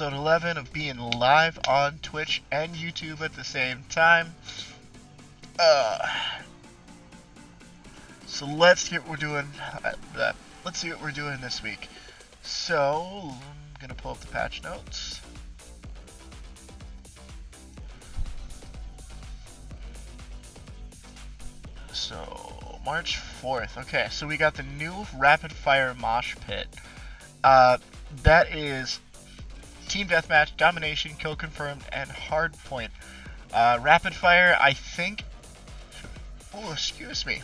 Episode 11 of being live on Twitch and YouTube at the same time. So let's see what we're doing. Let's see what we're doing this week. So I'm gonna pull up the patch notes. So March 4th. Okay, so we got the new rapid fire mosh pit. That is team deathmatch, domination, kill confirmed, and hardpoint. Rapid fire, I think. Oh, excuse me.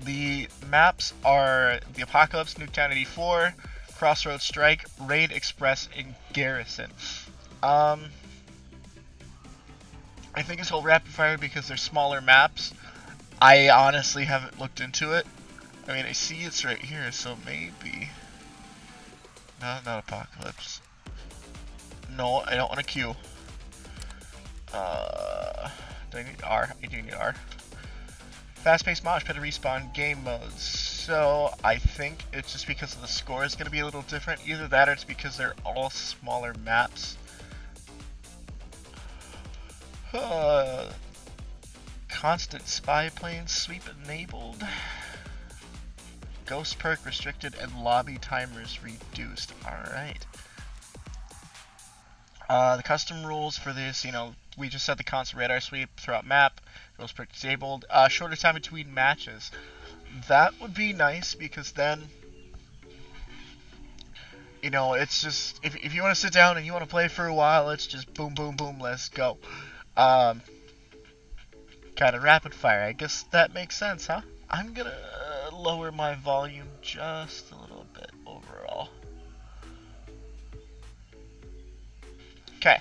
The maps are the Apocalypse, Nuketown 84, Crossroads Strike, Raid Express, and Garrison. I think it's called rapid fire because they're smaller maps. I honestly haven't looked into it. I mean, I see it's right here, so maybe. No, not Apocalypse. No, I don't want a Q. Do I need R? I do need R. Fast-paced mosh pit respawn game modes. So I think it's just because the score is going to be a little different. Either that or it's because they're all smaller maps. Constant spy plane sweep enabled. Ghost perk restricted and lobby timers reduced. Alright. The custom rules for this, we just set the constant radar sweep throughout map. Ghost perk disabled. Shorter time between matches. That would be nice because then, it's just, if you want to sit down and you want to play for a while, it's just boom, boom, boom, let's go. Kind of rapid fire. I guess that makes sense, huh? I'm gonna lower my volume just a little bit overall. Okay.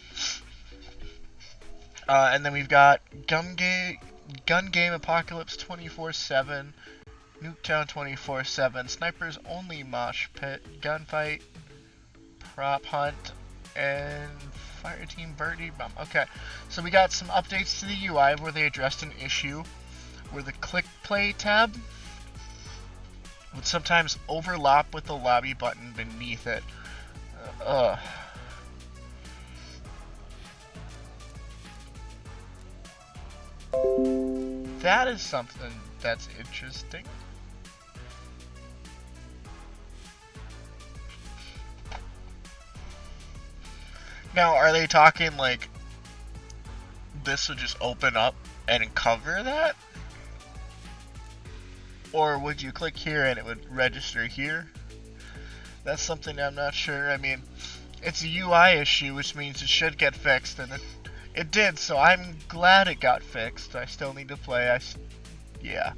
And then we've got Gun Game Apocalypse 24/7, Nuketown 24/7, Snipers Only Mosh Pit, Gunfight, Prop Hunt, and Fireteam Birdie Bum. Okay, so we got some updates to the UI where they addressed an issue where the click play tab would sometimes overlap with the lobby button beneath it. That is something that's interesting. Now, are they talking like this would just open up and cover that? Or would you click here and it would register here? That's something I'm not sure. I mean, it's a UI issue, which means it should get fixed, and it did, so I'm glad it got fixed. I still need to play. Yeah.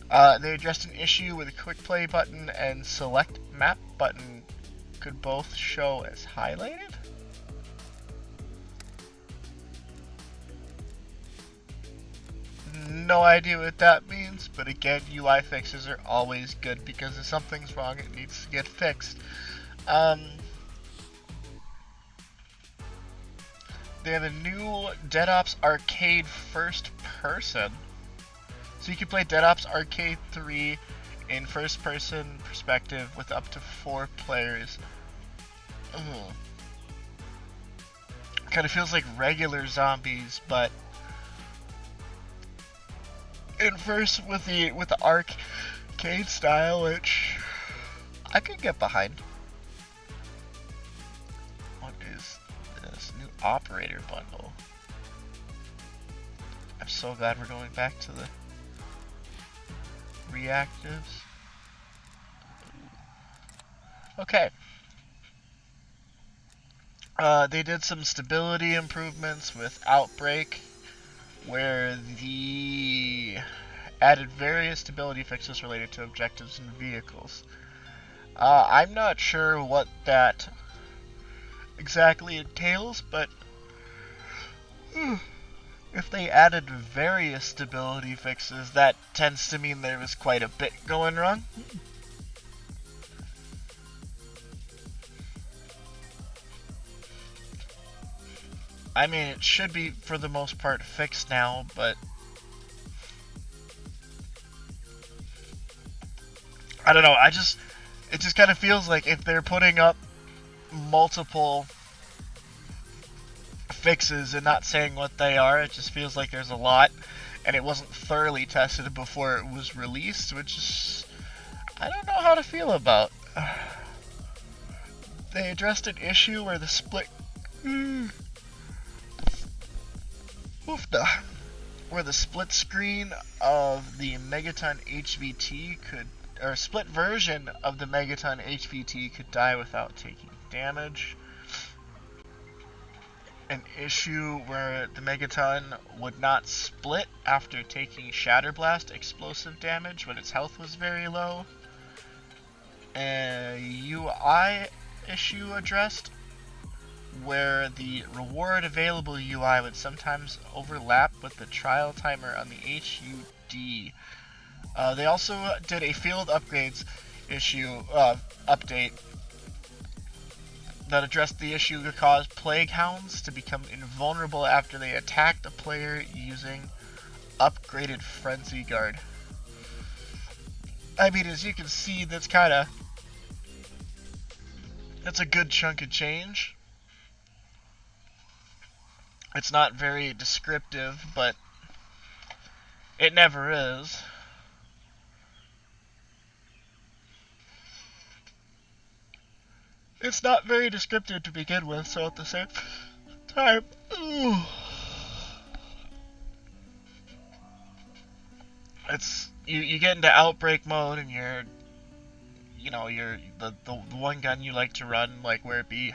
They addressed an issue with a quick play button and select map button could both show as highlighted. No idea what that means, but again, UI fixes are always good because if something's wrong, it needs to get fixed. They have a new Dead Ops Arcade first person. So you can play Dead Ops Arcade 3 in first person perspective with up to 4 players. Kind of feels like regular zombies, but in first with the arcade style, which I could get behind. What is this new operator bundle? I'm so glad we're going back to the reactives. Okay. They did some stability improvements with Outbreak, where the added various stability fixes related to objectives and vehicles. I'm not sure what that exactly entails, but if they added various stability fixes, that tends to mean there was quite a bit going wrong. I mean, it should be, for the most part, fixed now, but I don't know, it just kind of feels like if they're putting up multiple fixes and not saying what they are. It just feels like there's a lot, and it wasn't thoroughly tested before it was released, which is, I don't know how to feel about. They addressed an issue where the split where the split screen of the Megaton HVT could, or split version of the Megaton HVT could die without taking damage. An issue where the Megaton would not split after taking Shatterblast explosive damage when its health was very low. A UI issue addressed where the reward available UI would sometimes overlap with the trial timer on the HUD. They also did a field upgrades issue update that addressed the issue that caused Plague Hounds to become invulnerable after they attacked a player using upgraded Frenzy Guard. I mean, as you can see, that's a good chunk of change. It's not very descriptive, but it never is. It's not very descriptive to begin with, so at the same time, it's you get into outbreak mode and you're the one gun you like to run, like where it be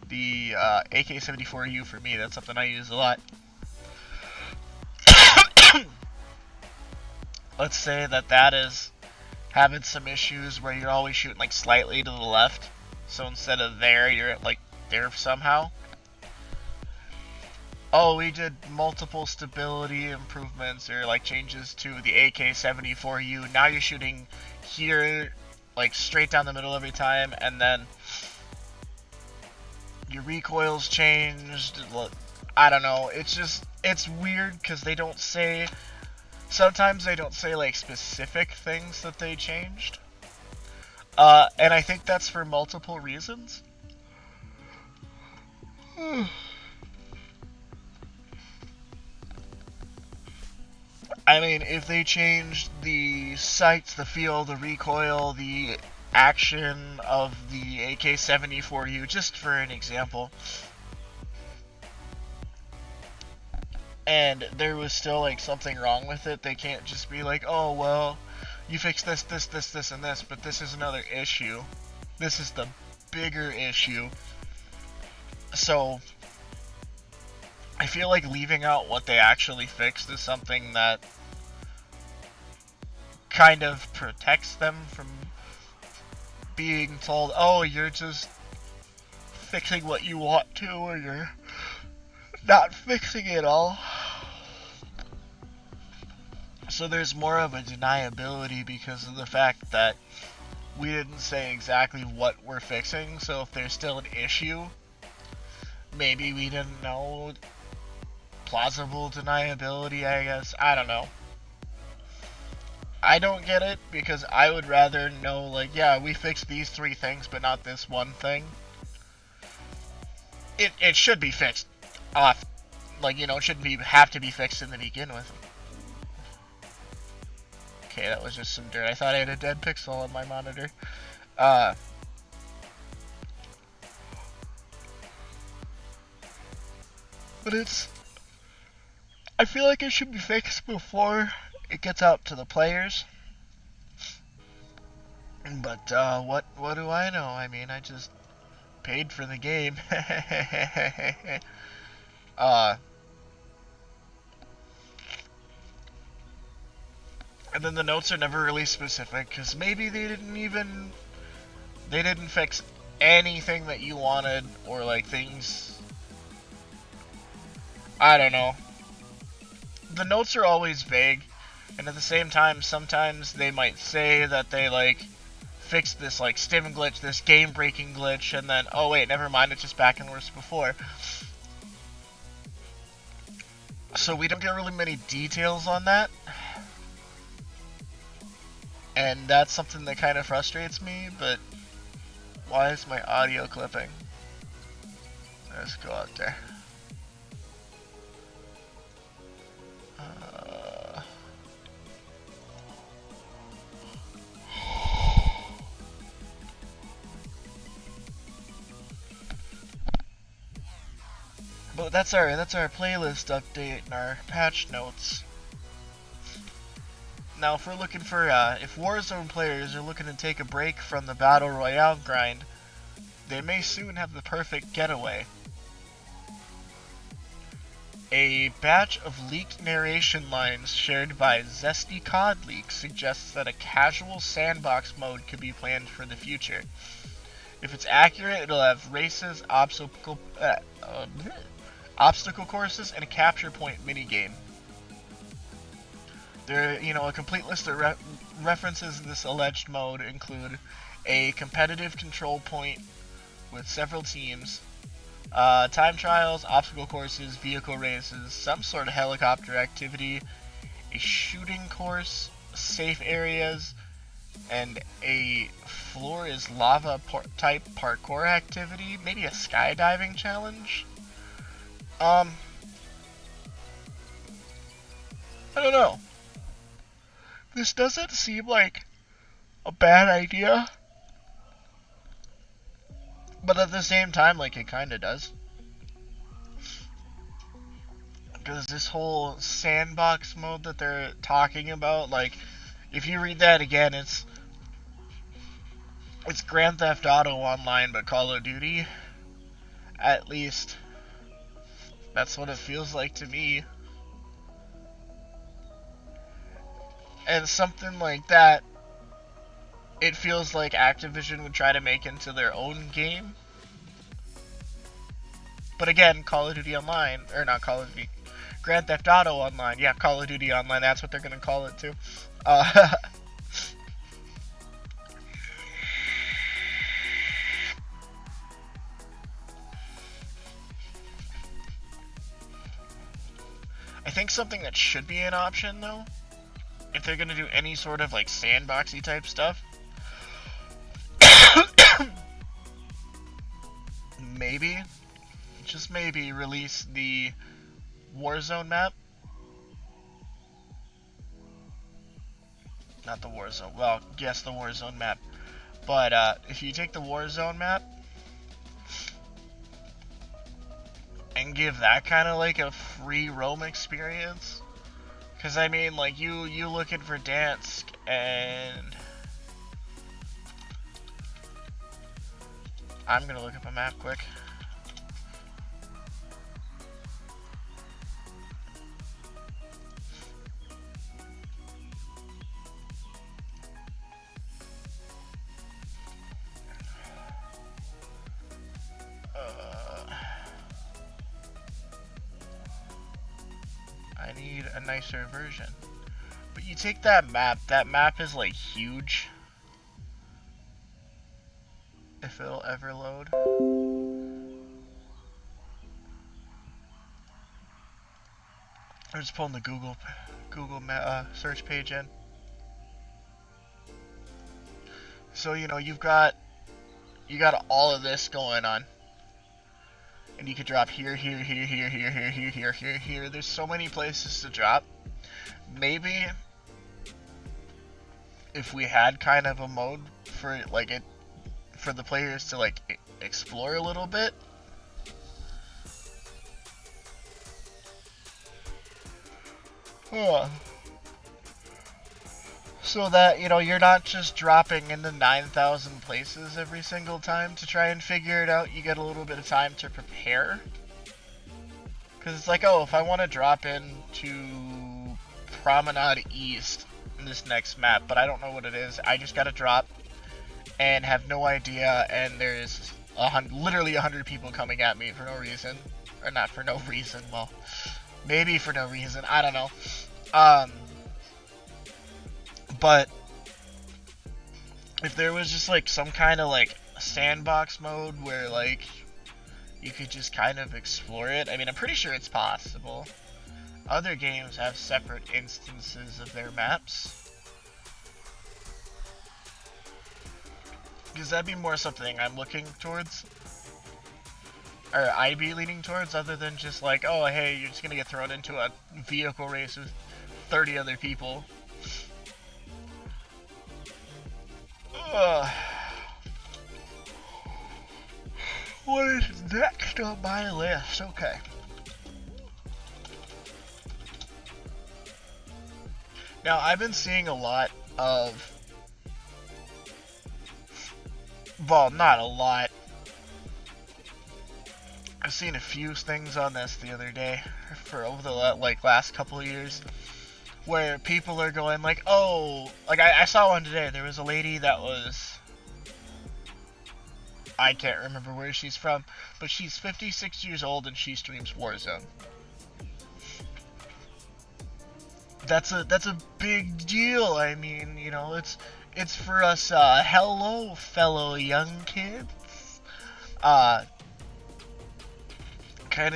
the AK-74U for me. That's something I use a lot. Let's say that is having some issues where you're always shooting like slightly to the left, so instead of there, you're at like there somehow. Oh, we did multiple stability improvements or like changes to the AK-74U. Now you're shooting here like straight down the middle every time, and then your recoil's changed. I don't know, it's weird because they don't say, sometimes they don't say like specific things that they changed. And I think that's for multiple reasons. I mean, if they changed the sights, the feel, the recoil, the action of the AK-74U, just for an example, and there was still like something wrong with it, they can't just be like, oh well, you fixed this, this, this, this, and this, but this is another issue. This is the bigger issue. So I feel like leaving out what they actually fixed is something that kind of protects them from being told, oh, you're just fixing what you want to, or you're not fixing it all. So there's more of a deniability because of the fact that we didn't say exactly what we're fixing. So if there's still an issue, maybe we didn't know. Plausible deniability, I guess. I don't know. I don't get it because I would rather know, like, yeah, we fixed these 3 things, but not this one thing. It should be fixed off. Like, you know, it shouldn't have to be fixed in the begin with. Okay, that was just some dirt. I thought I had a dead pixel on my monitor. But I feel like it should be fixed before it gets out to the players. But what do I know? I mean, I just paid for the game. And then the notes are never really specific because maybe they didn't fix anything that you wanted, or like things, I don't know. The notes are always vague, and at the same time, sometimes they might say that they like fixed this like stim glitch, this game breaking glitch, and then, oh wait, never mind, it's just back and worse before. So we don't get really many details on that, and that's something that kind of frustrates me. But Why is my audio clipping? Let's go out there. But that's our playlist update and our patch notes. Now, if we're looking for if Warzone players are looking to take a break from the Battle Royale grind, they may soon have the perfect getaway. A batch of leaked narration lines shared by Zesty COD Leaks suggests that a casual sandbox mode could be planned for the future. If it's accurate, it'll have races, obstacle courses, and a capture point minigame. There, a complete list of references in this alleged mode include a competitive control point with several teams, time trials, obstacle courses, vehicle races, some sort of helicopter activity, a shooting course, safe areas, and a floor is lava type parkour activity, maybe a skydiving challenge. I don't know. This doesn't seem like a bad idea, but at the same time, like, it kinda does. Because this whole sandbox mode that they're talking about, like, if you read that again, it's Grand Theft Auto Online, but Call of Duty. At least, that's what it feels like to me. And something like that, it feels like Activision would try to make into their own game. But again, Call of Duty Online, or not Call of Duty, Grand Theft Auto Online. Yeah, Call of Duty Online, that's what they're going to call it too. I think something that should be an option, though, if they're going to do any sort of, like, sandboxy type stuff, maybe, just maybe, release the Warzone map. Not the Warzone, well, yes, the Warzone map. But, if you take the Warzone map and give that kind of like a free roam experience, because I mean, like, you looking for Dansk, and I'm gonna look up a map quick. I need a nicer version. But you take that map is like huge. If it'll ever load. I'm just pulling the Google search page in. So, you got all of this going on. And you could drop here, here, here, here, here, here, here, here, here, here. There's so many places to drop. Maybe if we had kind of a mode for like it, for the players to like explore a little bit. So that, you're not just dropping into 9,000 places every single time to try and figure it out. You get a little bit of time to prepare. Because it's like, oh, if I want to drop into Promenade East in this next map, but I don't know what it is, I just got to drop and have no idea, and there's literally 100 people coming at me for no reason. Or not for no reason, well, maybe for no reason, I don't know. But if there was just like some kind of like sandbox mode where like you could just kind of explore it, I mean, I'm pretty sure it's possible. Other games have separate instances of their maps. Because that'd be more something I'm looking towards. Or I'd be leaning towards, other than just like, oh, hey, you're just gonna get thrown into a vehicle race with 30 other people. Ugh. What is next on my list? Okay. Now, I've been seeing a lot of... Well, not a lot. I've seen a few things on this the other day, for over the last couple of years, where people are going like, oh... Like, I saw one today. There was a lady that was... I can't remember where she's from, but she's 56 years old and she streams Warzone. That's a big deal. I mean, you know, it's for us hello fellow young kids kind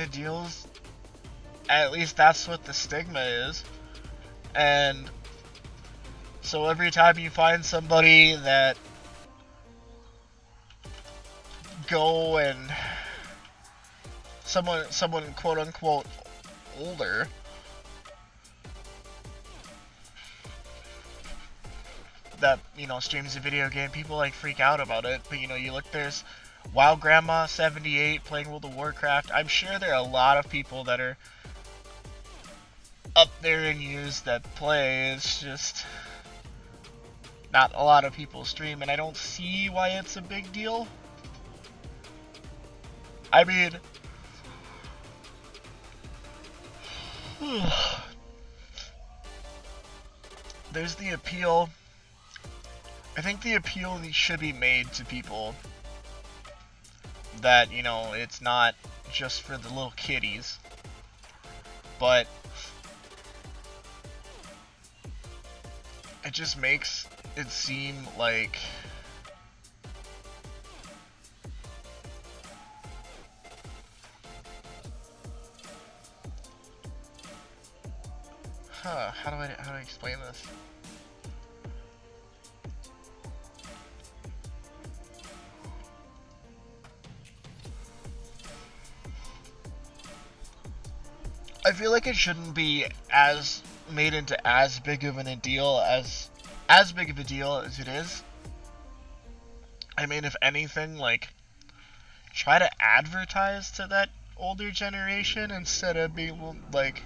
of deals. At least that's what the stigma is. And so every time you find somebody that go and someone quote unquote older that, you know, streams a video game, people like freak out about it. But you know, you look, there's WoW Grandma 78 playing World of Warcraft. I'm sure there are a lot of people that are up there in years that play. It's just not a lot of people stream, and I don't see why it's a big deal. I mean, there's the appeal. I think the appeal should be made to people that, you know, it's not just for the little kiddies, but it just makes it seem like how do I explain this? I feel like it shouldn't be as made into as big of a deal as it is. I mean, if anything, like, try to advertise to that older generation instead of being like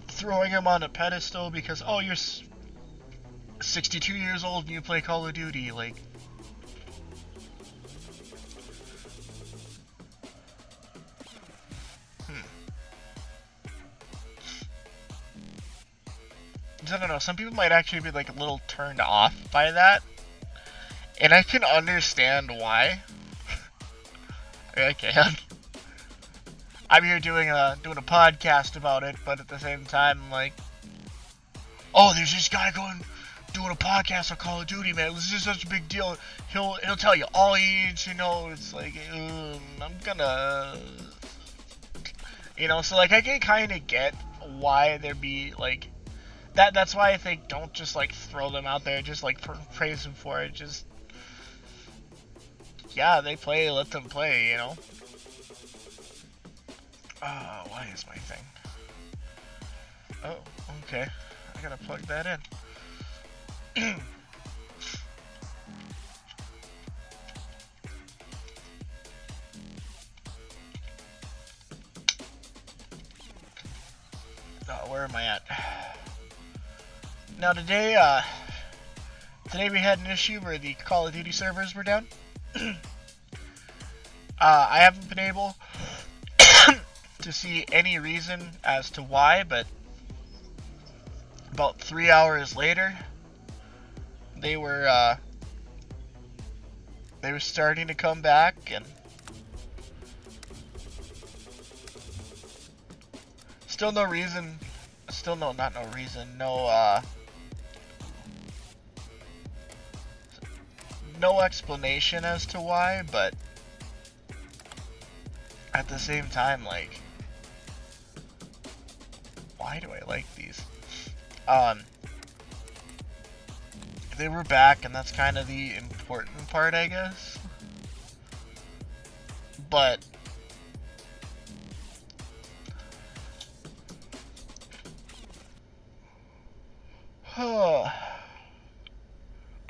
throwing them on a pedestal because, oh, you're 62 years old and you play Call of Duty. Like, I don't know, some people might actually be like a little turned off by that, and I can understand why. I can. I'm here doing a podcast about it, but at the same time, I'm like, oh, there's this guy going doing a podcast on Call of Duty, man. This is such a big deal. He'll tell you all you need to know. It's like, I'm gonna, you know. So like, I can kind of get why there'd be like that. That's why I think don't just like throw them out there. Just like praise them for it. Just, yeah, they play. Let them play. You know. Why is my thing? Oh, okay. I gotta plug that in. Where am I at? Now today we had an issue where the Call of Duty servers were down. I haven't been able to see any reason as to why, but about 3 hours later, they were starting to come back, and still no reason. Still no reason. No explanation as to why, but at the same time, like, why do I like these? They were back, and that's kind of the important part, I guess. But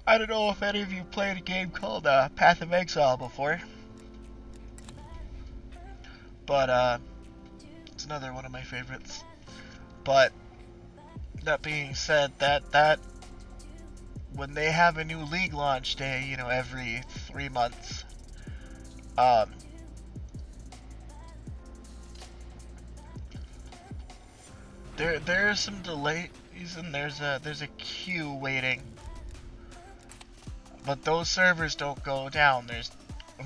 I don't know if any of you played a game called Path of Exile before, but it's another one of my favorites. But that being said, that when they have a new league launch day, you know, every 3 months, there are some delays and there's a queue waiting, but those servers don't go down. There's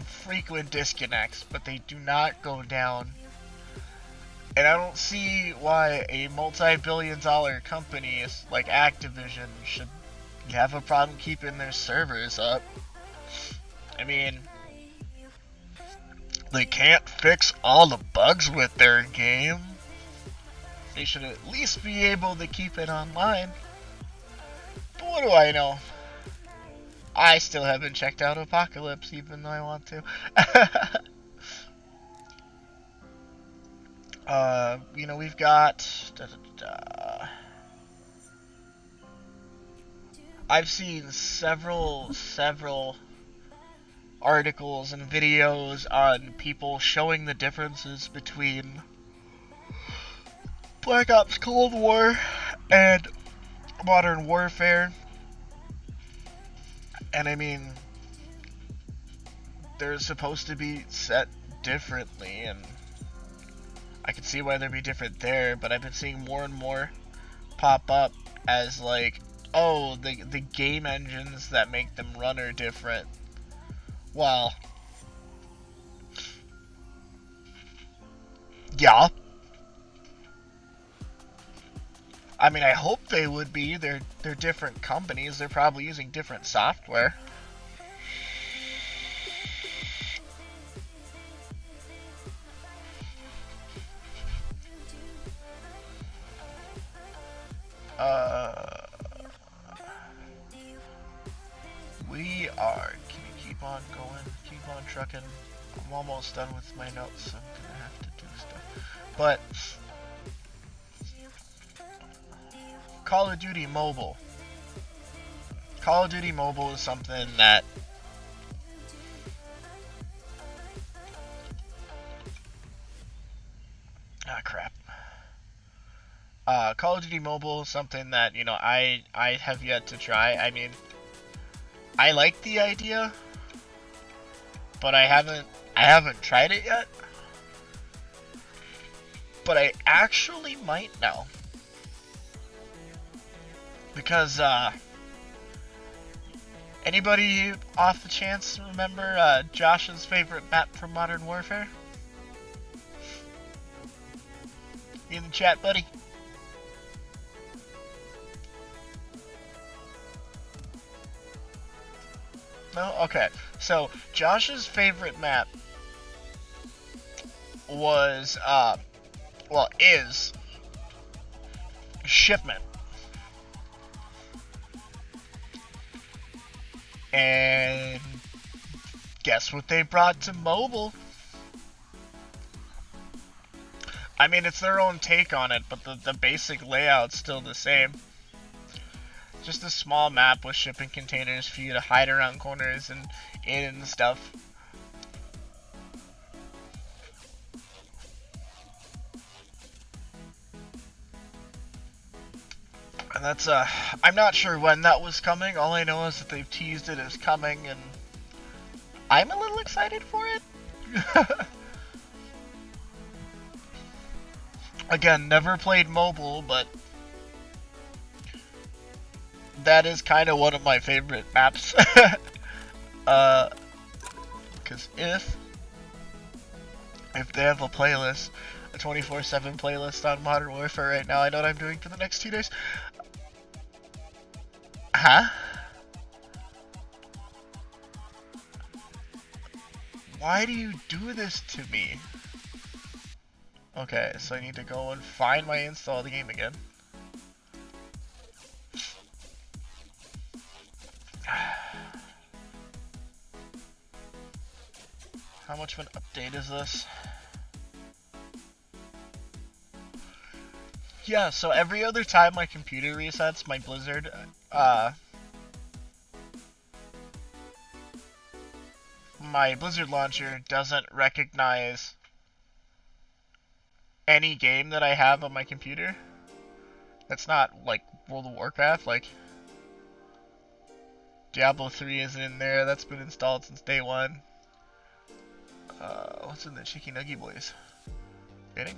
frequent disconnects, but they do not go down. And I don't see why a multi-billion-dollar company like Activision should have a problem keeping their servers up. I mean, they can't fix all the bugs with their game. They should at least be able to keep it online. But what do I know? I still haven't checked out Apocalypse, even though I want to. You know, we've got... I've seen several articles and videos on people showing the differences between Black Ops Cold War and Modern Warfare. And I mean, they're supposed to be set differently, and I can see why they'd be different there, but I've been seeing more and more pop up as like, oh, the game engines that make them run are different. Well, yeah. I mean, I hope they would be. They're different companies. They're probably using different software. We are. Can you keep on going? Keep on trucking. I'm almost done with my notes, so I'm gonna have to do stuff. But Call of Duty Mobile. Call of Duty Mobile is something that crap. Call of Duty Mobile is something that, you know, I have yet to try. I mean, I like the idea, but I haven't tried it yet. But I actually might now. Because, anybody off the chance remember, Josh's favorite map from Modern Warfare? You in the chat, buddy? No? Okay. So, Josh's favorite map was, well, is Shipment. And guess what they brought to mobile? I mean, it's their own take on it, but the basic layout's still the same. Just a small map with shipping containers for you to hide around corners and in and stuff. And that's, I'm not sure when that was coming. All I know is that they've teased it as coming, and I'm a little excited for it. Again, never played mobile, but that is kind of one of my favorite maps. Because if they have a playlist, a 24/7 playlist on Modern Warfare right now, I know what I'm doing for the next 2 days. Huh? Why do you do this to me? Okay, so I need to go and find my install the game again. How much of an update is this? Yeah, so every other time my computer resets, my Blizzard, my Blizzard launcher doesn't recognize any game that I have on my computer. That's not like World of Warcraft, like Diablo 3 isn't in there, that's been installed since day one. What's in the Cheeky Nuggy Boys? Fitting?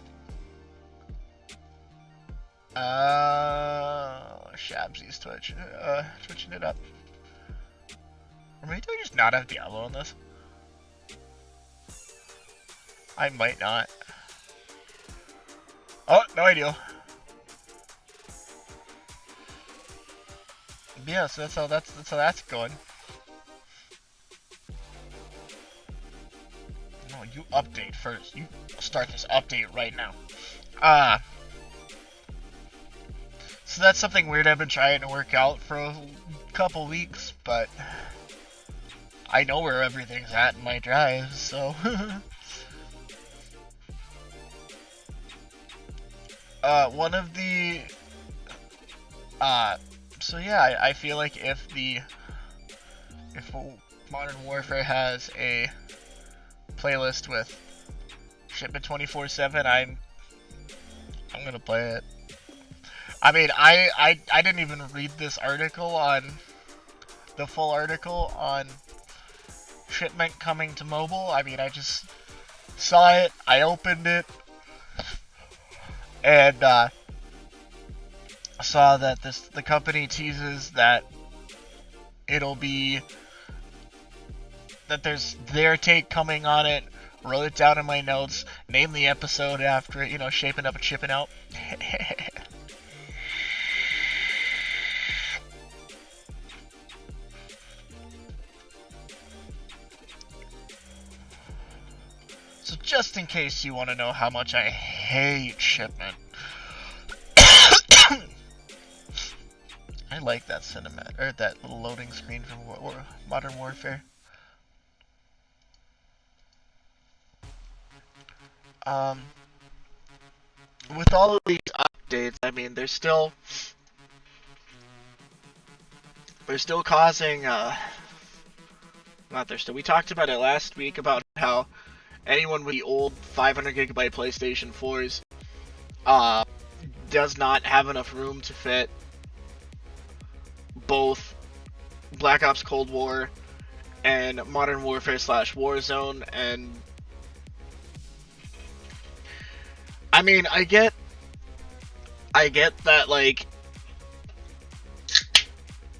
Shabsy's twitching it up. Or maybe do I just not have Diablo on this? I might not. Oh, no idea. Yeah, so that's how that's going. No, you update first. You start this update right now. So that's something weird I've been trying to work out for a couple weeks, but I know where everything's at in my drive, so one of the so yeah, I feel like if Modern Warfare has a playlist with Shipment 24/7, I'm gonna play it. I mean, I didn't even read this article on the full article on Shipment coming to mobile. I mean, I just saw it, I opened it, and saw that the company teases that it'll be that there's their take coming on it. Wrote it down in my notes, named the episode after it, you know, shaping up and chipping out. So just in case you want to know how much I hate Shipment, I like that cinematic, or that little loading screen from Modern Warfare. With all of these updates, I mean, they're still causing, we talked about it last week about how anyone with the old 500 gigabyte PlayStation 4s, does not have enough room to fit both Black Ops Cold War and Modern Warfare / Warzone, and I mean, I get that, like,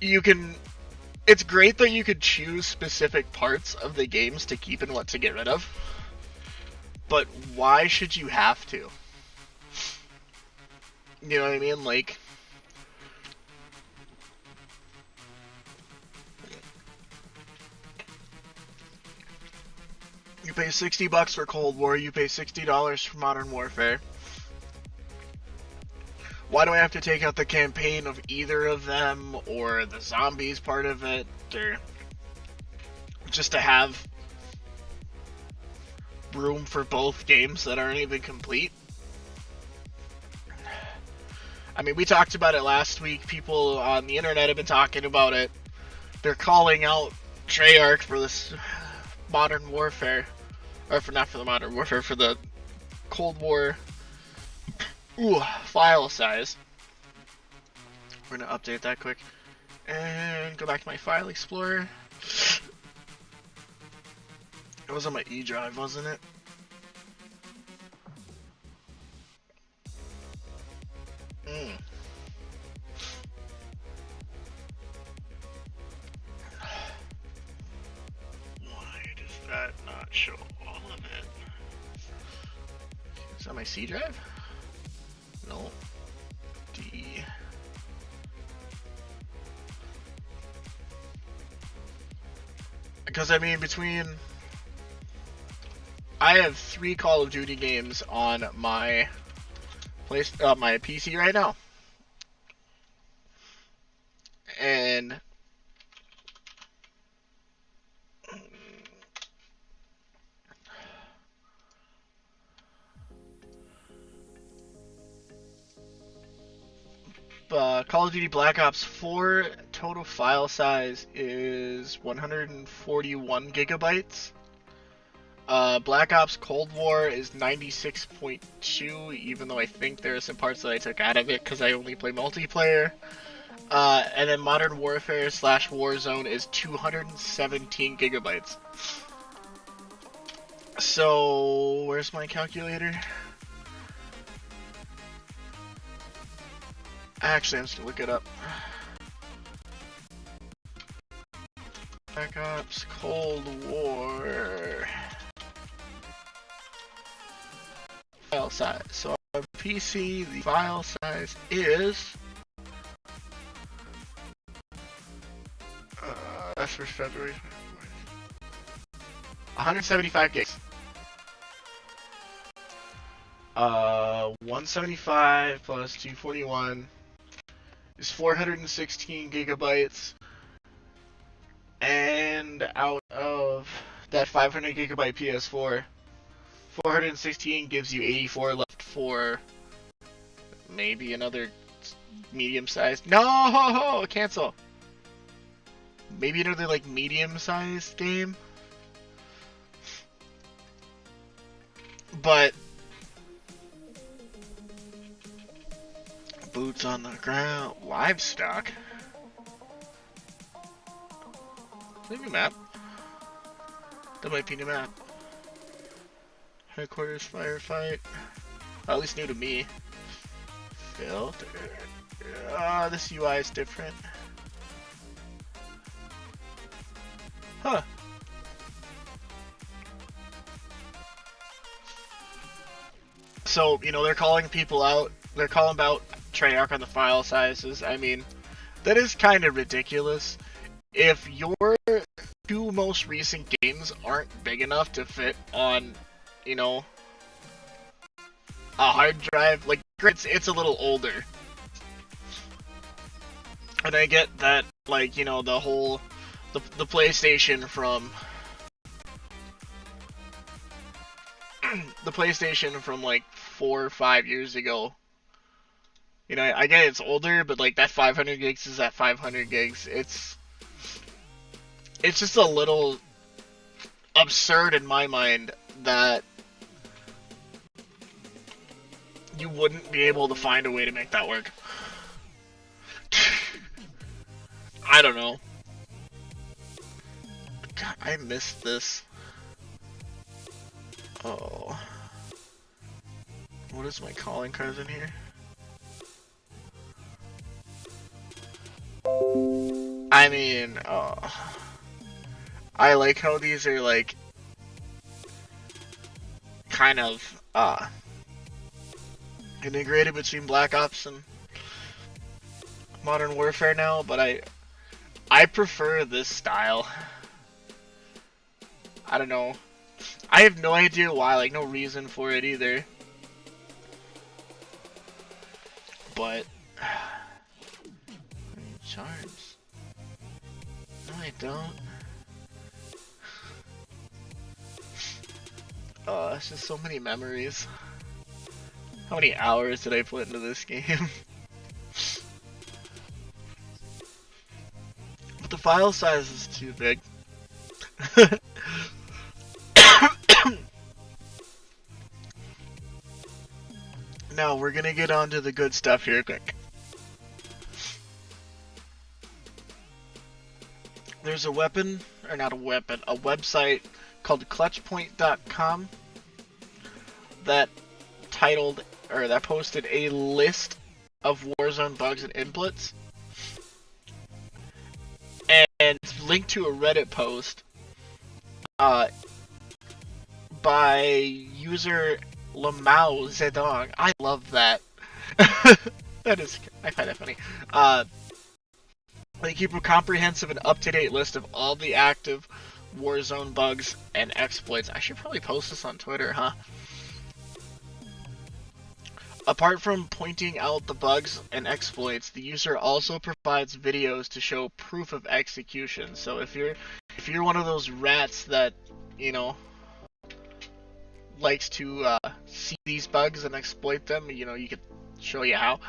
it's great that you could choose specific parts of the games to keep and what to get rid of, but why should you have to? You know what I mean? Like, you pay $60 for Cold War, you pay $60 for Modern Warfare. Why do I have to take out the campaign of either of them, or the zombies part of it, or just to have room for both games that aren't even complete? I mean, we talked about it last week. People on the internet have been talking about it. They're calling out Treyarch for this Modern Warfare, or not for the Modern Warfare, for the Cold War file size. We're gonna update that quick and go back to my file explorer. It was on my E drive, wasn't it? Why does that not show all of it? Is that my C drive? No. D. Because I mean, I have 3 Call of Duty games on my my PC right now, and Call of Duty Black Ops 4 total file size is 141 gigabytes. Black Ops Cold War is 96.2, even though I think there are some parts that I took out of it because I only play multiplayer. And then Modern Warfare / Warzone is 217 gigabytes. So, where's my calculator? Actually, I'm just gonna look it up. Black Ops Cold War file size. So on PC, the file size is that's for February 175 gigs. 175 plus 241 is 416 gigabytes, and out of that 500 gigabyte PS4, 416 gives you 84 left for maybe another medium-sized. No, cancel. Maybe another like medium-sized game, but boots on the ground, livestock. Maybe map. That might be new map. Headquarters firefight. At least new to me. Filter. This UI is different. Huh. So, you know, they're calling people out. They're calling about Treyarch on the file sizes. I mean, that is kind of ridiculous. If your two most recent games aren't big enough to fit on, you know, a hard drive, like, it's a little older. And I get that, like, you know, the whole, the PlayStation from, the PlayStation from, like, 4 or 5 years ago. You know, I get it's older, but, like, that 500 gigs is that 500 gigs. It's just a little absurd in my mind that you wouldn't be able to find a way to make that work. I don't know. God, I missed this. Oh. What is my calling cards in here? I mean, I like how these are, like, kind of, integrated between Black Ops and Modern Warfare now, but I prefer this style. I don't know. I have no idea why, like, no reason for it either. But I need charms. No, I don't. Oh, it's just so many memories. How many hours did I put into this game? But the file size is too big. Now, we're gonna get on to the good stuff here quick. There's a weapon, or not a weapon, a website called clutchpoint.com that posted a list of Warzone bugs and inputs, and it's linked to a Reddit post by user Lamau Zedong. I love that. I find that funny. They keep a comprehensive and up-to-date list of all the active Warzone bugs and exploits. I should probably post this on Twitter, huh? Apart from pointing out the bugs and exploits, the user also provides videos to show proof of execution. So if you're one of those rats that, you know, likes to see these bugs and exploit them, you know, you could show you how.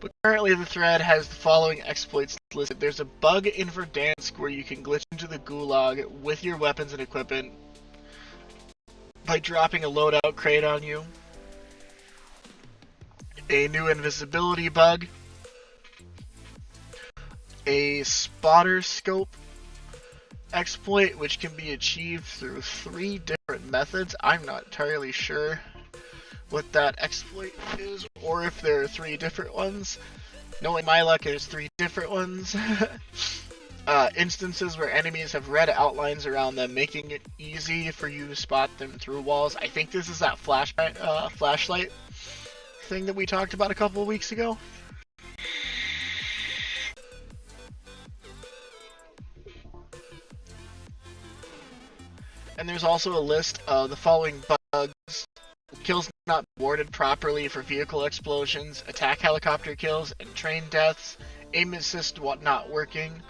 But currently the thread has the following exploits listed. There's a bug in Verdansk where you can glitch into the gulag with your weapons and equipment by dropping a loadout crate on you. A new invisibility bug. A spotter scope exploit, which can be achieved through 3 different methods. I'm not entirely sure what that exploit is, or if there are 3 different ones. Knowing my luck, there's 3 different ones. Instances where enemies have red outlines around them, making it easy for you to spot them through walls. I think this is that flashlight thing that we talked about a couple of weeks ago. And there's also a list of the following bugs. Kills not boarded properly for vehicle explosions, attack helicopter kills, and train deaths, aim assist not working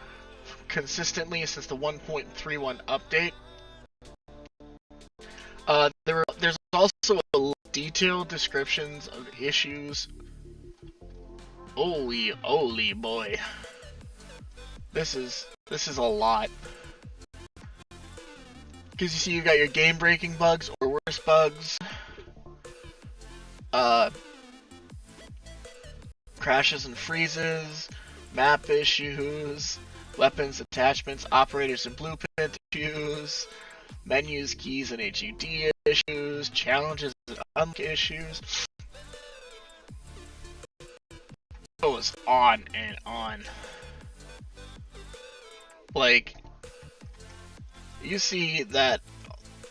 consistently since the 1.31 update. There's also detailed descriptions of issues. Holy boy. This is a lot. Because you see you got your game breaking bugs or worse bugs. Crashes and freezes, map issues, weapons, attachments, operators and blueprint issues, menus, keys, and HUD issues, challenges and unlock issues. It goes on and on. Like, you see that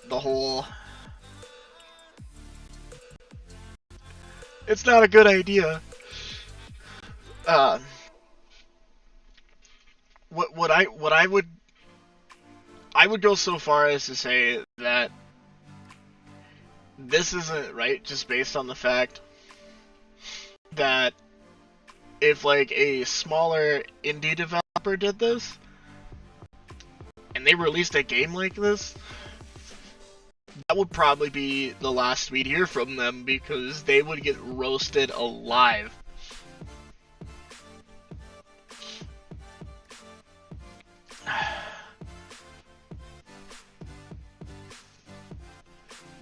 the whole... It's not a good idea. What I would go so far as to say that this isn't right, just based on the fact that if like a smaller indie developer did this and they released a game like this, that would probably be the last we'd hear from them, because they would get roasted alive.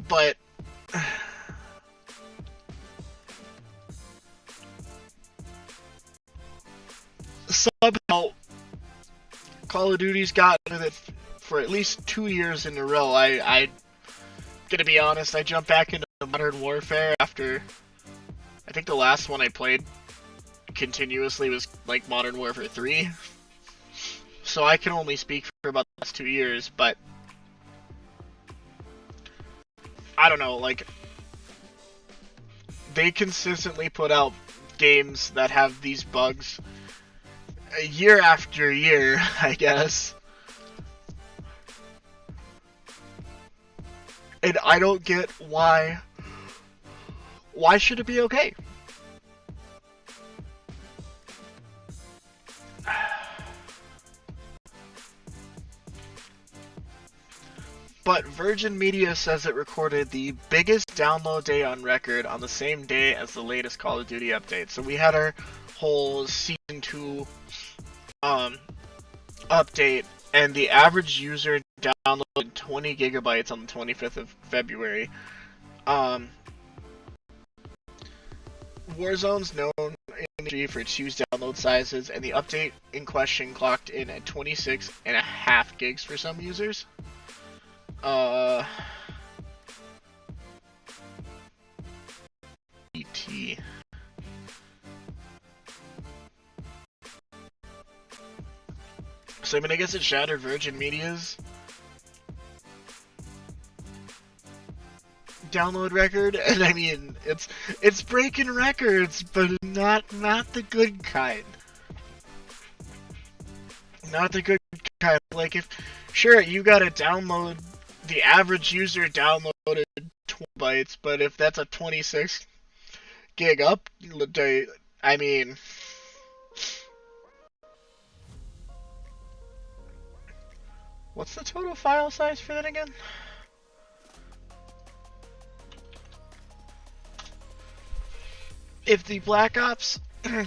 But somehow Call of Duty's gotten it for at least 2 years in a row. I gonna be honest, I jumped back into Modern Warfare after, I think the last one I played continuously was like Modern Warfare 3. So I can only speak for about the last 2 years, but I don't know, like, they consistently put out games that have these bugs year after year, I guess. And I don't get why. Why should it be okay? But Virgin Media says it recorded the biggest download day on record on the same day as the latest Call of Duty update. So we had our whole Season 2 update, and the average user downloaded 20 gigabytes on the 25th of February. Warzone's known in the industry for its huge download sizes, and the update in question clocked in at 26.5 gigs for some users. ET. So I mean, I guess it shattered Virgin Media's download record, and I mean, it's breaking records, but not the good kind. Not the good kind. Like, if sure you gotta download, the average user downloaded 20 bytes, but if that's a 26 gig update, I mean, what's the total file size for that again? If the Black Ops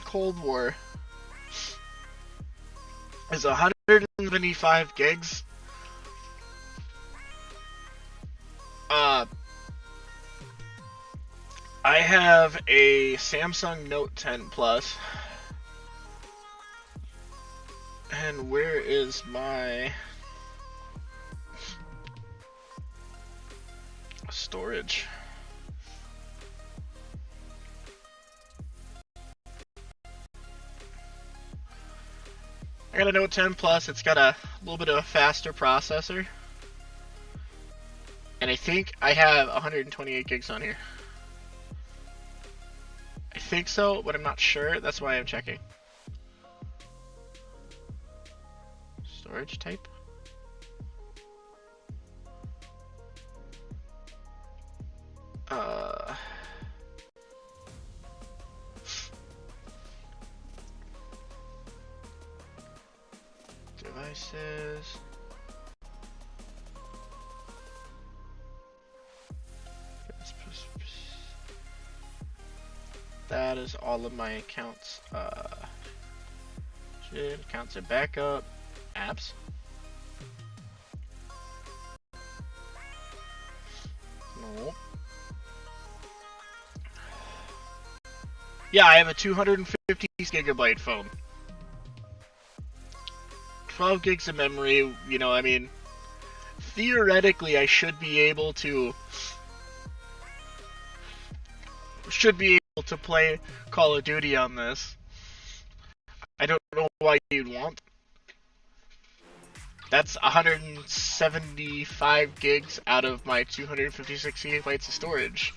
Cold War is 175 gigs. I have a Samsung Note 10 Plus. And where is my storage? I got a Note 10 Plus. It's got a little bit of a faster processor. And I think I have 128 gigs on here. I think so, but I'm not sure. That's why I'm checking. Storage type. Devices. That is all of my accounts. Accounts and backup. Apps. Nope. Yeah, I have a 250 gigabyte phone. 12 gigs of memory, you know, I mean, theoretically I should be able to play Call of Duty on this. I don't know why you'd want. That's 175 gigs out of my 256 gigabytes of storage.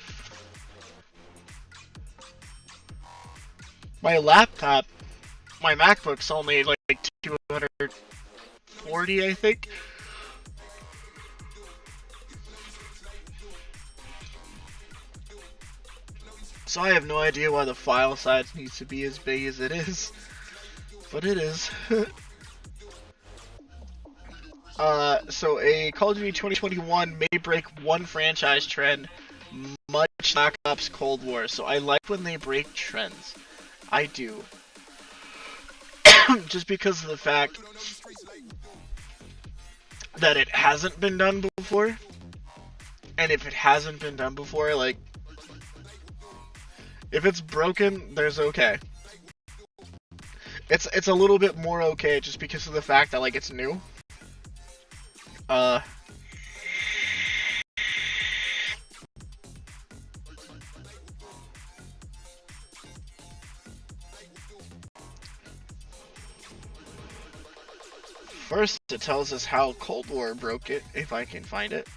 My laptop, my MacBook's only like 240, I think. So I have no idea why the file size needs to be as big as it is, but it is. So a Call of Duty 2021 may break one franchise trend, much Black Ops Cold War. So I like when they break trends. I do. Just because of the fact that it hasn't been done before. And if it hasn't been done before, like, if it's broken, there's okay. It's a little bit more okay just because of the fact that, like, it's new. First, it tells us how Cold War broke it, if I can find it.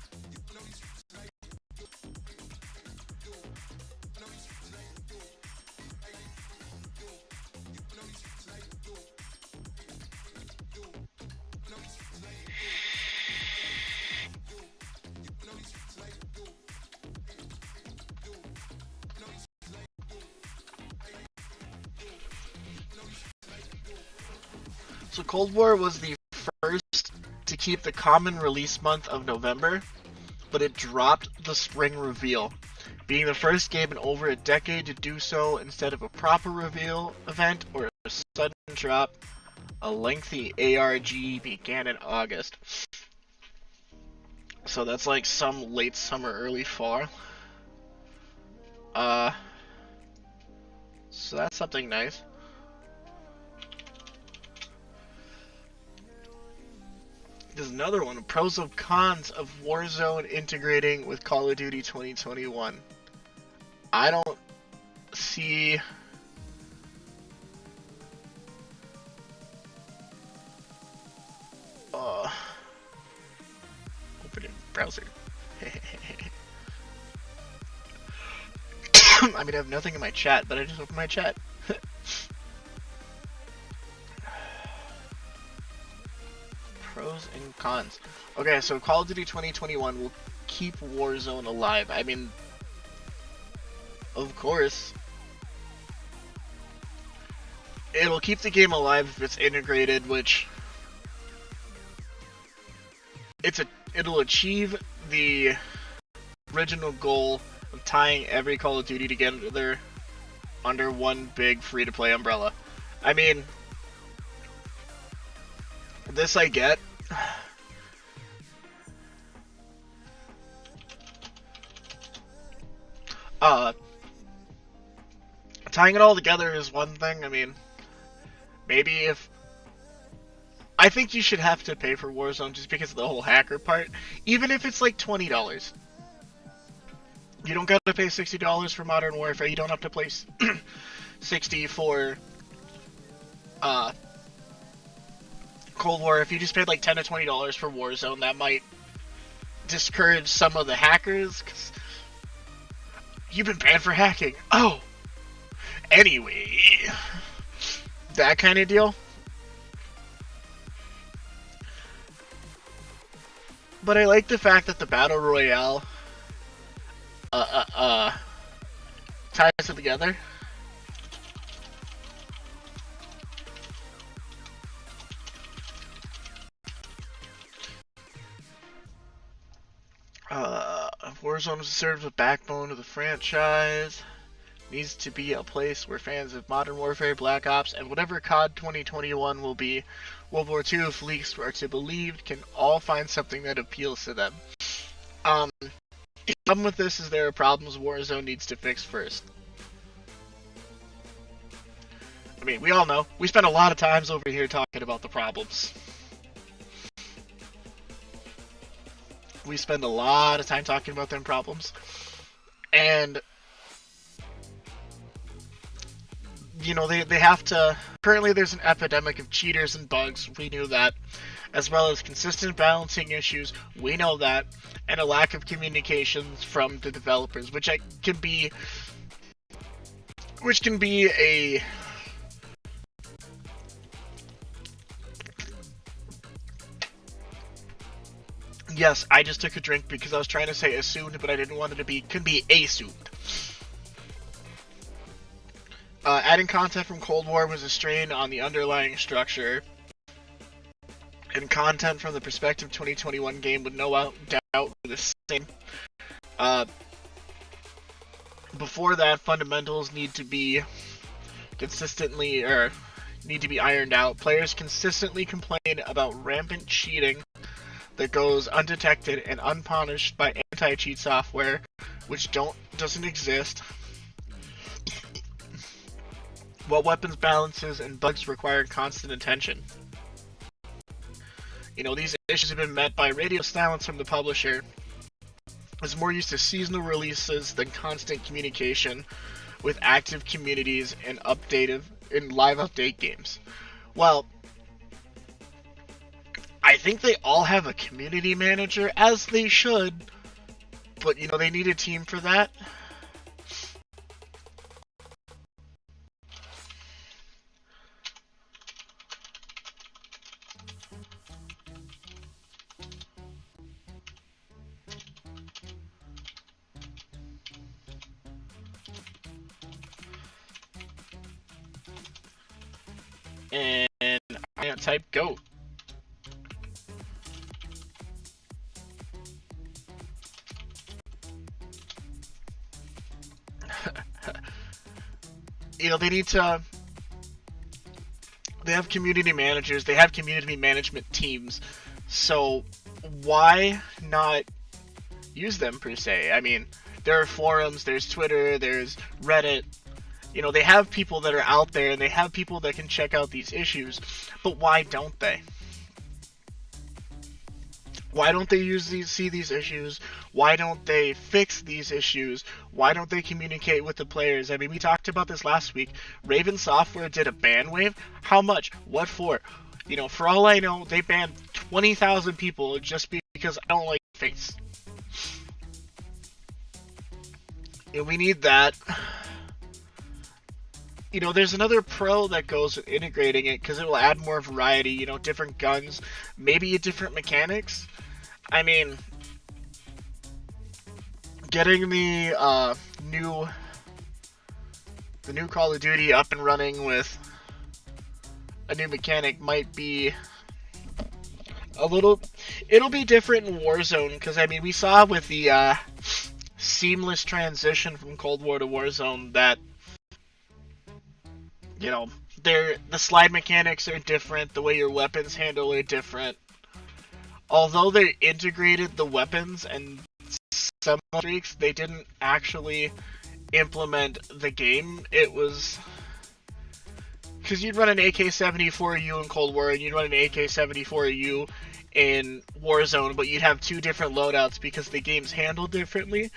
So Cold War was the first to keep the common release month of November, but it dropped the spring reveal, being the first game in over a decade to do so instead of a proper reveal event or a sudden drop. A lengthy ARG began in August. So that's like some late summer, early fall. So that's something nice. There's another one, pros and cons of Warzone integrating with Call of Duty 2021. I don't see... Open in browser. I mean, I have nothing in my chat, but I just opened my chat. Pros and cons. Okay, so Call of Duty 2021 will keep Warzone alive. I mean, of course. It'll keep the game alive if it's integrated, which... It'll achieve the original goal of tying every Call of Duty together under one big free-to-play umbrella. I mean, this I get. Tying it all together is one thing. I mean, maybe if... I think you should have to pay for Warzone just because of the whole hacker part. Even if it's like $20. You don't gotta pay $60 for Modern Warfare. You don't have to play $60 for Cold War. If you just paid like $10 to $20 for Warzone, that might discourage some of the hackers. Cause you've been banned for hacking. Oh! Anyway, that kind of deal. But I like the fact that the Battle Royale ties it together. Warzone serves a backbone of the franchise. Needs to be a place where fans of Modern Warfare, Black Ops, and whatever COD 2021 will be, World War II if leaks are to be believed, can all find something that appeals to them. The problem with this is there are problems Warzone needs to fix first. I mean, we all know. We spend a lot of times over here talking about the problems. We spend a lot of time talking about them problems. And... you know, they have to... Currently there's an epidemic of cheaters and bugs, we knew that. As well as consistent balancing issues, we know that. And a lack of communications from the developers, which can be a... Yes, I just took a drink because I was trying to say assumed, but I didn't want it to be... Can be assumed. Adding content from Cold War was a strain on the underlying structure, and content from the Perspective 2021 game would no doubt be the same. Before that, fundamentals need to be ironed out. Players consistently complain about rampant cheating that goes undetected and unpunished by anti-cheat software, which doesn't exist. While weapons balances and bugs require constant attention. You know, these issues have been met by radio silence from the publisher, is more used to seasonal releases than constant communication with active communities and live update games. Well, I think they all have a community manager, as they should, but you know, they need a team for that. And I'm gonna type GOAT. You know, they have community managers, they have community management teams, so why not use them per se? I mean, there are forums, there's Twitter, there's Reddit. You know, they have people that are out there and they have people that can check out these issues, but why don't they? Why don't they see these issues? Why don't they fix these issues? Why don't they communicate with the players? I mean, we talked about this last week. Raven Software did a ban wave. How much? What for? You know, for all I know, they banned 20,000 people just because I don't like face. And we need that. You know, there's another pro that goes with integrating it because it will add more variety, you know, different guns, maybe different mechanics. I mean, getting the new Call of Duty up and running with a new mechanic might be it'll be different in Warzone, because I mean, we saw with the seamless transition from Cold War to Warzone that You know, the slide mechanics are different. The way your weapons handle are different. Although they integrated the weapons and some streaks, they didn't actually implement the game. It was because you'd run an AK-74U in Cold War and you'd run an AK-74U in Warzone, but you'd have two different loadouts because the game's handled differently.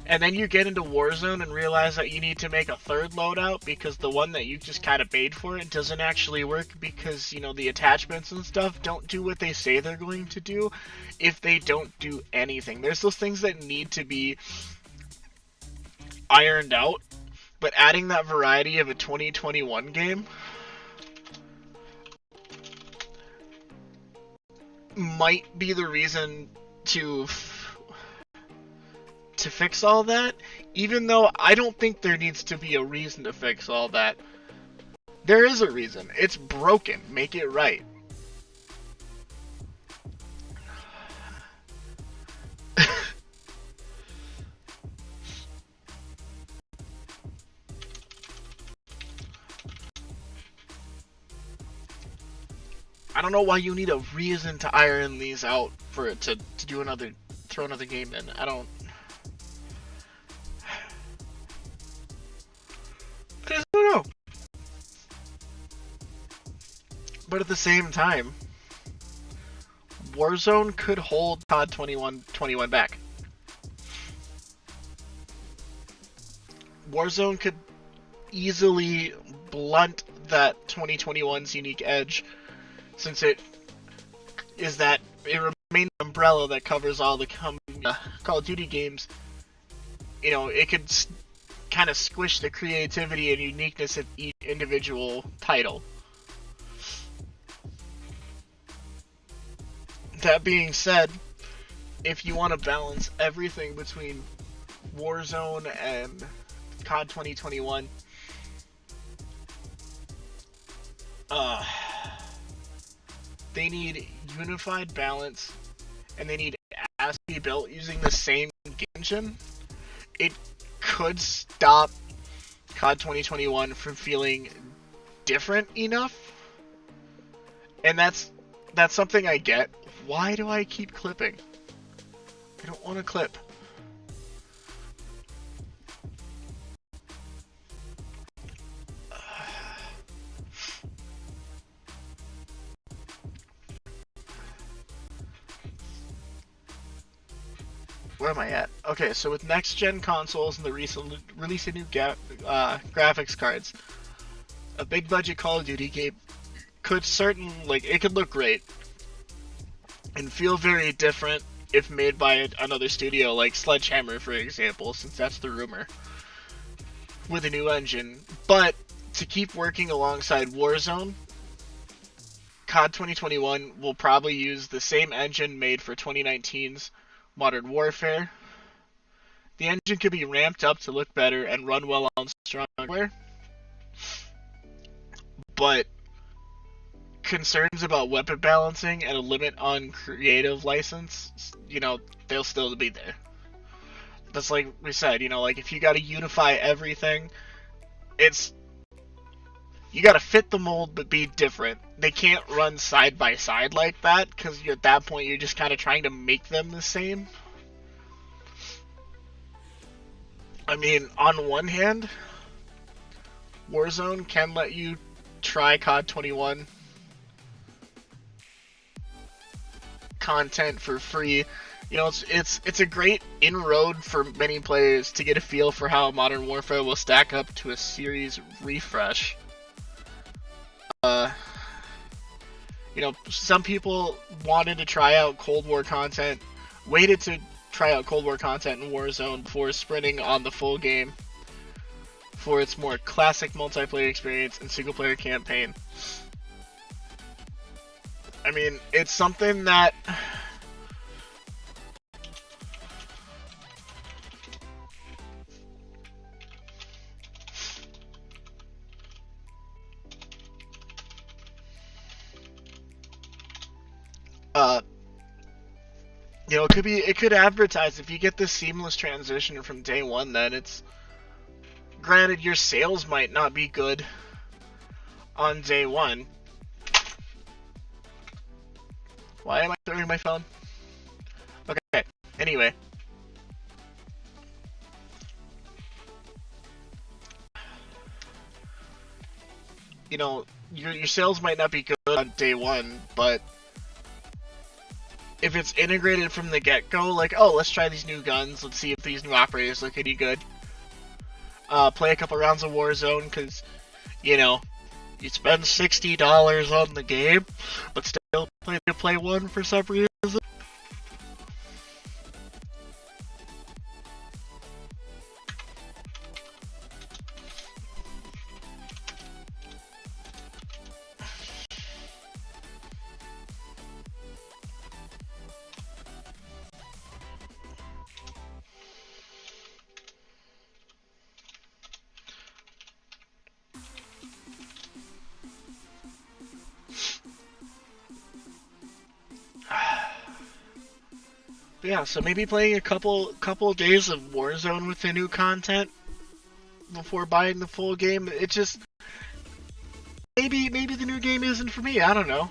And then you get into Warzone and realize that you need to make a third loadout because the one that you just kind of paid for it doesn't actually work because, you know, the attachments and stuff don't do what they say they're going to do if they don't do anything. There's those things that need to be ironed out, but adding that variety of a 2021 game might be the reason to fix all that, even though I don't think there needs to be a reason to fix all that. There is a reason. It's broken. Make it right. I don't know why you need a reason to iron these out for it to do throw another game in. I don't know. But at the same time, Warzone could hold COD 21 back. Warzone could easily blunt that 2021's unique edge, since it remains an umbrella that covers all the Call of Duty games. You know, it could kind of squish the creativity and uniqueness of each individual title. That being said, if you want to balance everything between Warzone and COD 2021, they need unified balance, and they need as to be built using the same game engine. It could stop COD 2021 from feeling different enough, and that's something I get. Why do I keep clipping? I don't want to clip. Where am I at? Okay, so with next-gen consoles and the recent release of new graphics cards, a big-budget Call of Duty game could it could look great and feel very different if made by another studio like Sledgehammer, for example, since that's the rumor, with a new engine. But to keep working alongside Warzone, COD 2021 will probably use the same engine made for 2019's Modern Warfare. The engine could be ramped up to look better and run well on strong hardware, but concerns about weapon balancing and a limit on creative license, they'll still be there. That's like we said, like if you gotta unify everything, you gotta fit the mold but be different. They can't run side by side like that, because at that point you're just kind of trying to make them the same. I mean, on one hand, Warzone can let you try COD 21 content for free. It's a great inroad for many players to get a feel for how Modern Warfare will stack up to a series refresh. Some people wanted to try out Cold War content, waited to try out Cold War content in Warzone before sprinting on the full game for its more classic multiplayer experience and single-player campaign. I mean, it's something that it could advertise. If you get this seamless transition from day one, then it's granted your sales might not be good, on day one. Why am I throwing my phone? Okay, anyway. You know, your sales might not be good on day one, but if it's integrated from the get-go, like, oh, let's try these new guns, let's see if these new operators look any good. Play a couple rounds of Warzone, because, you know, you spend $60 on the game, but still play one for some reason. Yeah, so maybe playing a couple days of Warzone with the new content before buying the full game. It just maybe the new game isn't for me. I don't know.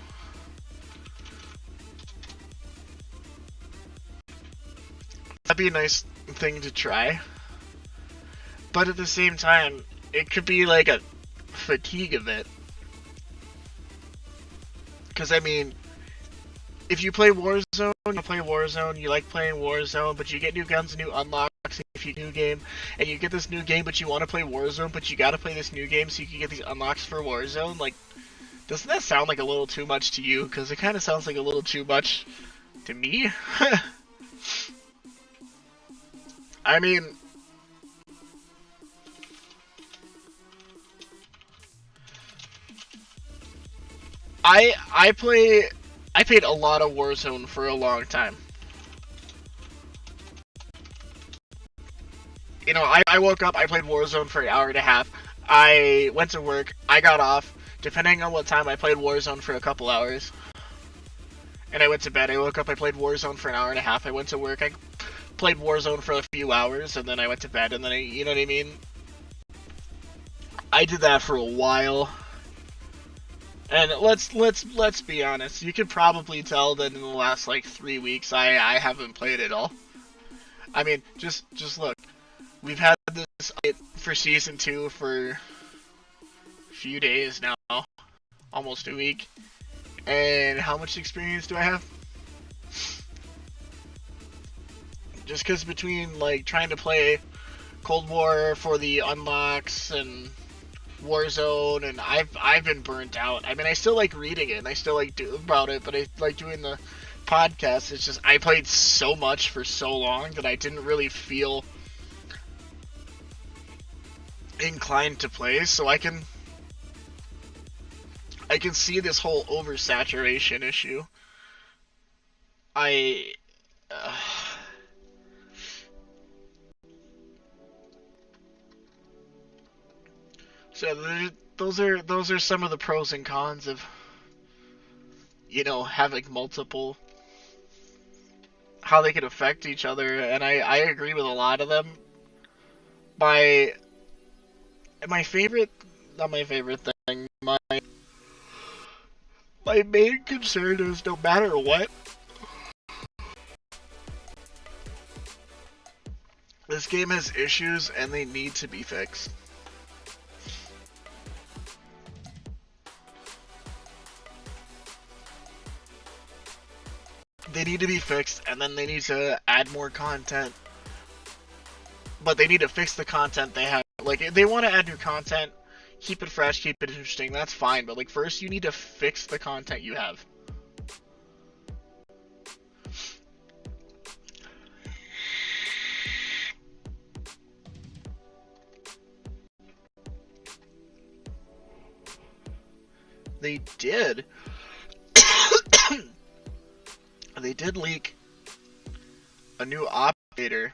That'd be a nice thing to try. But at the same time, it could be like a fatigue of it. Because I mean, if you play Warzone, you like playing Warzone, but you get new guns and new unlocks if you new game, and you get this new game, but you want to play Warzone, but you gotta play this new game so you can get these unlocks for Warzone, like, doesn't that sound like a little too much to you? Because it kind of sounds like a little too much to me. I mean, I played a lot of Warzone for a long time. You know, I woke up, I played Warzone for an hour and a half. I went to work, I got off. Depending on what time, I played Warzone for a couple hours. And I went to bed, I woke up, I played Warzone for an hour and a half. I went to work, I played Warzone for a few hours, and then I went to bed, and then you know what I mean? I did that for a while. And let's be honest, you can probably tell that in the last like 3 weeks I haven't played it all. I mean, just look. We've had this for season 2 for a few days now, almost a week. And how much experience do I have? Just because between like trying to play Cold War for the unlocks and Warzone, and I've been burnt out. I mean, I still like reading it and I still like do about it, but I like doing the podcast. It's just I played so much for so long that I didn't really feel inclined to play, so I can see this whole oversaturation issue. So those are some of the pros and cons of, you know, having multiple, how they can affect each other, and I agree with a lot of them. My favorite, not my favorite thing, my main concern is no matter what, this game has issues and they need to be fixed. They need to be fixed, and then they need to add more content. But they need to fix the content they have. Like, if they want to add new content, keep it fresh, keep it interesting, that's fine. But, like, first you need to fix the content you have. They did. They did leak a new operator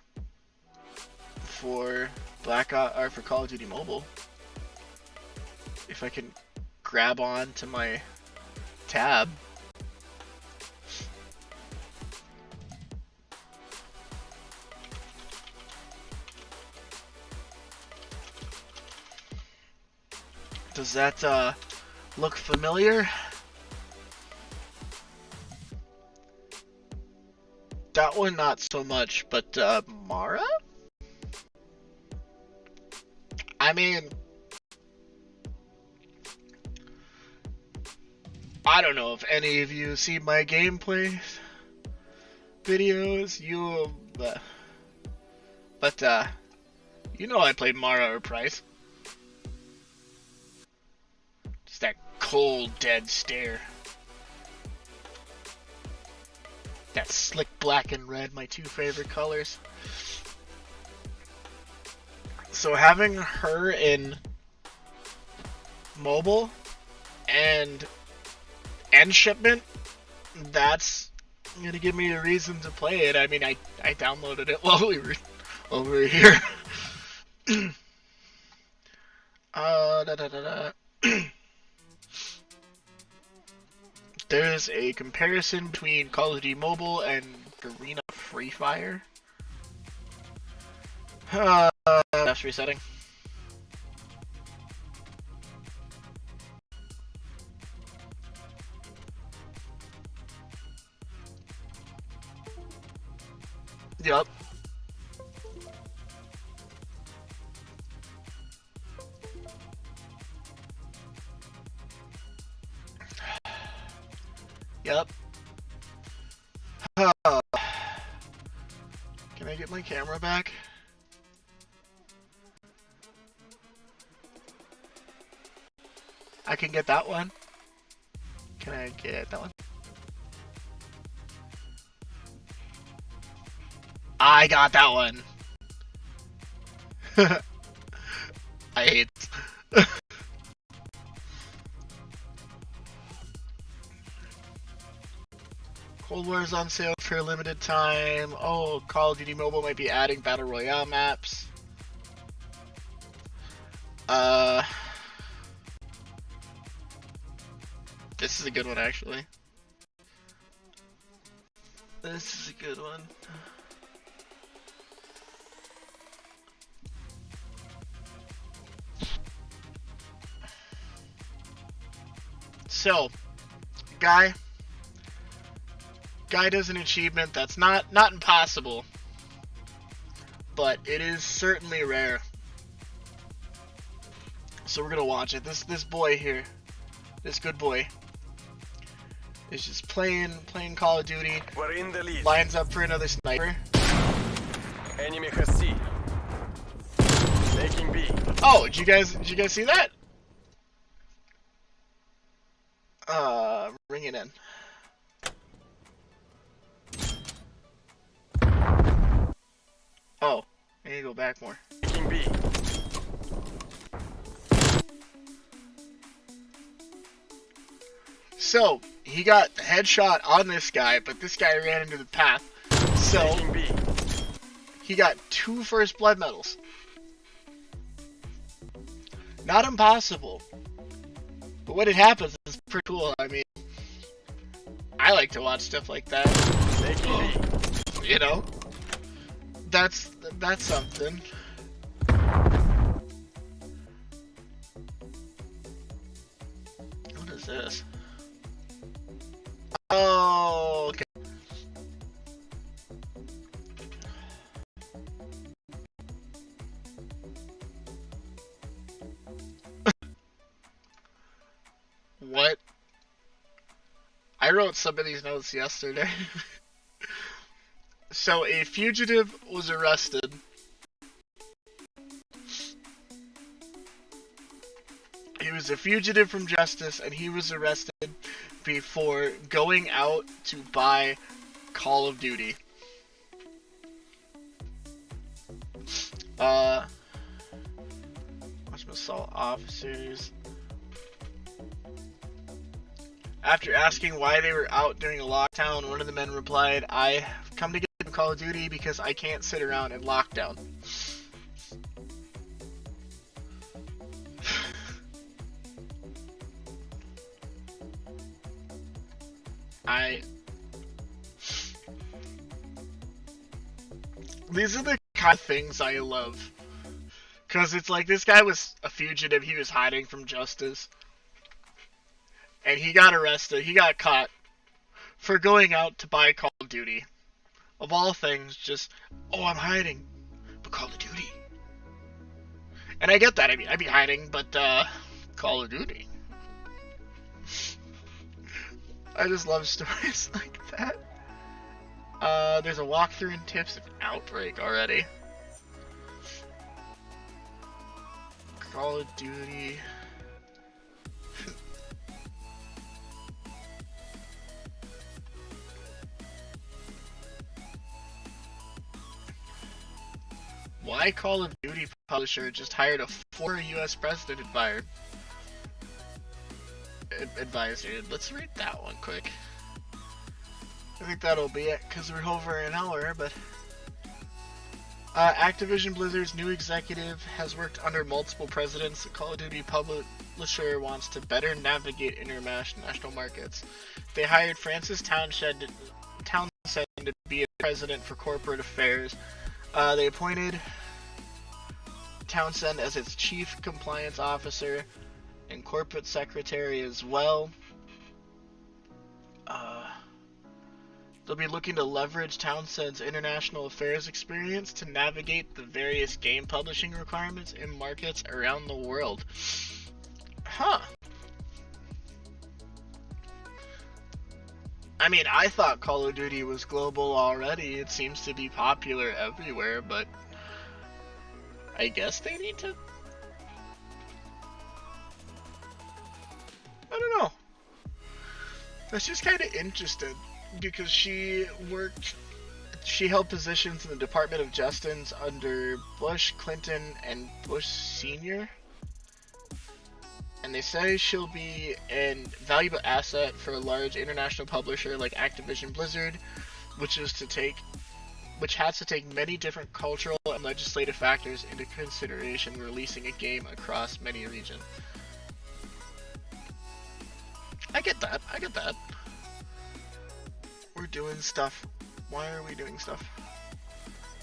for for Call of Duty Mobile. If I can grab on to my tab. Does that look familiar? That one not so much, but Mara? I mean, I don't know if any of you see my gameplay videos, but you know I played Mara or Price. Just that cold, dead stare. That slick black and red, my two favorite colors. So having her in mobile and shipment, that's gonna give me a reason to play it. I mean, I downloaded it while we were over here. There's a comparison between Call of Duty Mobile and Arena Free Fire. That's resetting. Yup. Yep. Can I get my camera back? I can get that one. Can I get that one? I got that one. I hate this. Cold War is on sale for a limited time. Oh, Call of Duty Mobile might be adding Battle Royale maps. This is a good one, actually. This is a good one. So, guy does an achievement that's not impossible, but it is certainly rare. So we're gonna watch it. This boy here, this good boy, is just playing Call of Duty. We're in the lead. Lines up for another sniper. Enemy has C. Taking B. Oh, did you guys see that? Ring it in. Oh, I need to go back more. Taking B. So, he got the headshot on this guy, but this guy ran into the path. So, Taking B. he got 2 first blood medals. Not impossible. But when it happens, it's pretty cool. I mean, I like to watch stuff like that. Taking B. You know? That's something. What is this? Oh, okay. What? I wrote some of these notes yesterday. So, a fugitive was arrested. He was a fugitive from justice, and he was arrested before going out to buy Call of Duty. Watch assault officers. After asking why they were out during a lockdown, one of the men replied, "I have come to get Call of Duty because I can't sit around in lockdown." These are the kind of things I love. Because it's like, this guy was a fugitive, he was hiding from justice. and he got arrested. He got caught for going out to buy Call of Duty. Of all things, just, oh, I'm hiding, but Call of Duty. And I get that. I mean, I'd be hiding, but Call of Duty. I just love stories like that. There's a walkthrough and tips of Outbreak already. Call of Duty. Why Call of Duty publisher just hired a former U.S. president advisor? Let's read that one quick. I think that'll be it, because we're over an hour, but... Activision Blizzard's new executive has worked under multiple presidents. The Call of Duty publisher wants to better navigate international markets. They hired Francis Townsend to be a president for corporate affairs. They appointed Townsend as its chief compliance officer and corporate secretary as well. They'll be looking to leverage Townsend's international affairs experience to navigate the various game publishing requirements in markets around the world. Huh. I mean, I thought Call of Duty was global already. It seems to be popular everywhere, but I guess they need to... I don't know. That's just kind of interesting, because she held positions in the Department of Justice under Bush, Clinton, and Bush Sr. And they say she'll be a valuable asset for a large international publisher like Activision Blizzard, which has to take many different cultural and legislative factors into consideration when releasing a game across many regions. I get that. We're doing stuff. Why are we doing stuff?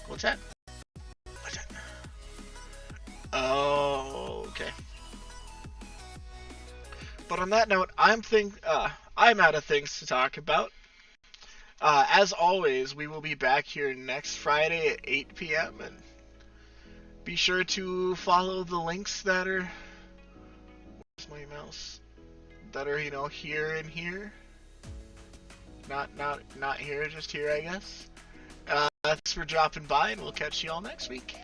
What's that? Oh, okay. But on that note, I'm out of things to talk about. As always, we will be back here next Friday at 8 p.m. and be sure to follow the links that are... Where's my mouse? That are, here and here. Not here, just here, I guess. Thanks for dropping by, and we'll catch you all next week.